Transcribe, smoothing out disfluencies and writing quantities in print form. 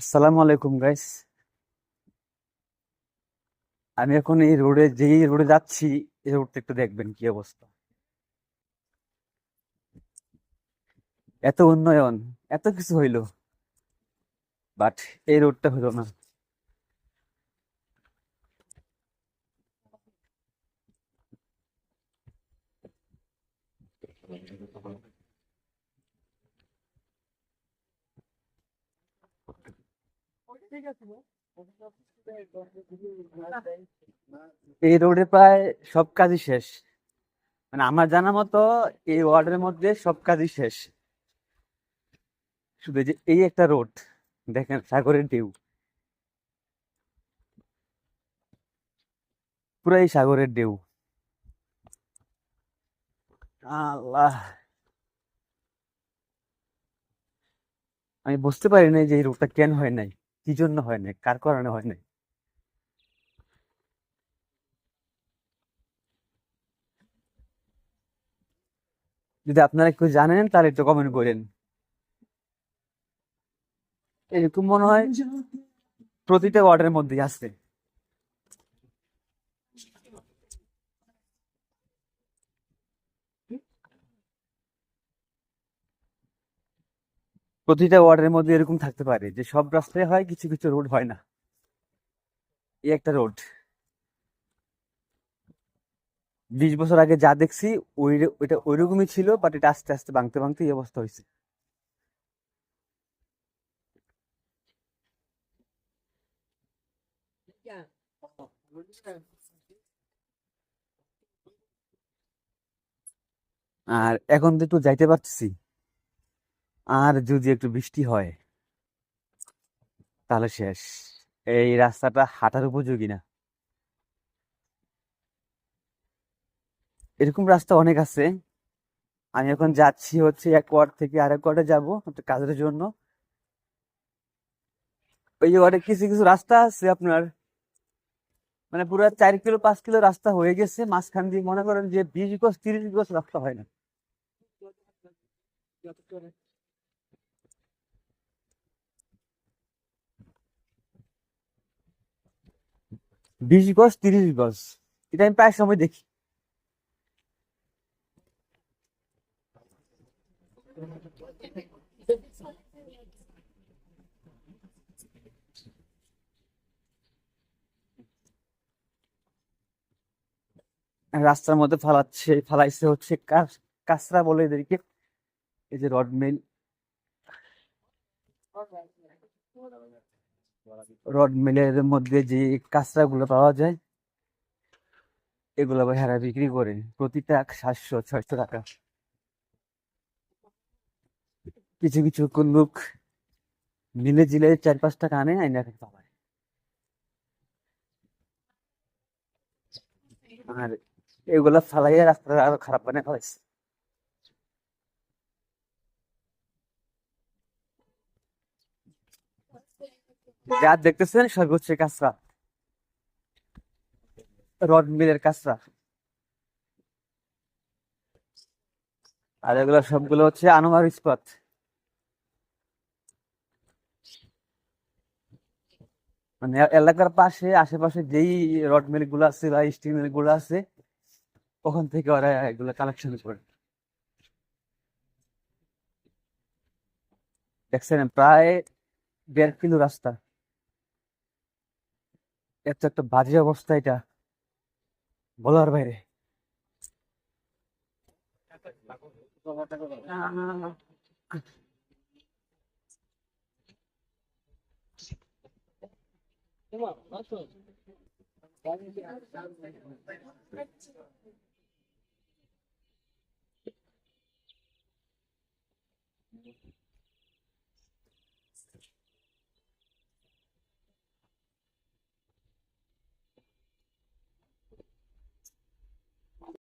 আসসালামু আলাইকুম গাইস। আমি এখন এই রোডে যেই রোডে যাচ্ছি, এই রোডটা একটু দেখবেন কি অবস্থা। এত উন্নয়ন, এত কিছু হইলো, বাট এই রোডটা হলো না। এই রোডে প্রায় সব কাজই শেষ, মানে আমার জানা মতো এই ওয়ার্ডের মধ্যে সব কাজই শেষ। শুধু এই যে এই একটা রোড, দেখেন সাগরের ঢেউ, পুরাই সাগরের ঢেউ। আল্লাহ, আমি বুঝতে পারি নাই যে এই রোডটা কেন হয় নাই, কি জন্য হয় নাই, কার কারণে হয় নাই। যদি আপনারা একটু জানেন তাহলে একটু কমেন্ট করেন। এরকম মনে হয় প্রতিটা ওয়ার্ডের মধ্যেই আছে। প্রতিটা ওয়ার্ডের মধ্যে এরকম থাকতে পারে যে সব রাস্তায় হয়, কিছু কিছু রোড হয় না। এই একটা রোড 20 বছর আগে যা দেখছি ওইটা ওইরকমই ছিল, বাট এটা আস্তে আস্তে ভাঙতে ভাঙতে এই অবস্থা হয়েছে। আর এখন তো একটু যাইতে পারতেছি, আর যদি একটু বৃষ্টি হয় তাহলে শেষ। এই রাস্তাটা হাঁটার উপযোগী না। এরকম রাস্তা অনেক আছে। আমি এখন যাচ্ছি হচ্ছে এক ওয়ার্ড থেকে আরেক ওয়ার্ডে যাবো একটা কাজের জন্য। ওই যে ওয়ার্ডে কিছু কিছু রাস্তা আছে আপনার, মানে পুরো 4 কিলো 5 কিলো রাস্তা হয়ে গেছে, মাঝখান দিয়ে মনে করেন যে 20 গজ 30 গজ রাস্তা হয় না। 20 গজ 30 গজ, এটা আমি প্রায় সময় দেখি। রাস্তার মধ্যে ফালাইছে হচ্ছে কাঁচরা বলে এদেরকে। এই যে রড মিল, রড মিলের মধ্যে যে কাঁচরা গুলো পাওয়া যায়, এগুলো আবার হেরা বিক্রি করে প্রতিটা 700 600 টাকা। কিছু কিছু লোক মিলে জিলে 4 5 টাকা আনে, আইনা পাবায়। আর এগুলা ফালাইয়া রাস্তা আরো খারাপ বানায় ফেলাইছে। যা দেখতেছেন সব হচ্ছে কাঁচরা, রড মিলের কাঁচরা। আর এগুলো সবগুলো হচ্ছে আনোয়ার ইস্পাত। মানে এলাকার পাশে আশেপাশে যেই রড মিল গুলো আছে বা স্টিল মিল গুলো আছে, ওখান থেকে ওরা এগুলো কালেকশন করে। দেখছেন প্রায় 1.5 কিলো রাস্তা, এত একটা বাজে অবস্থা এটা বলার বাইরে।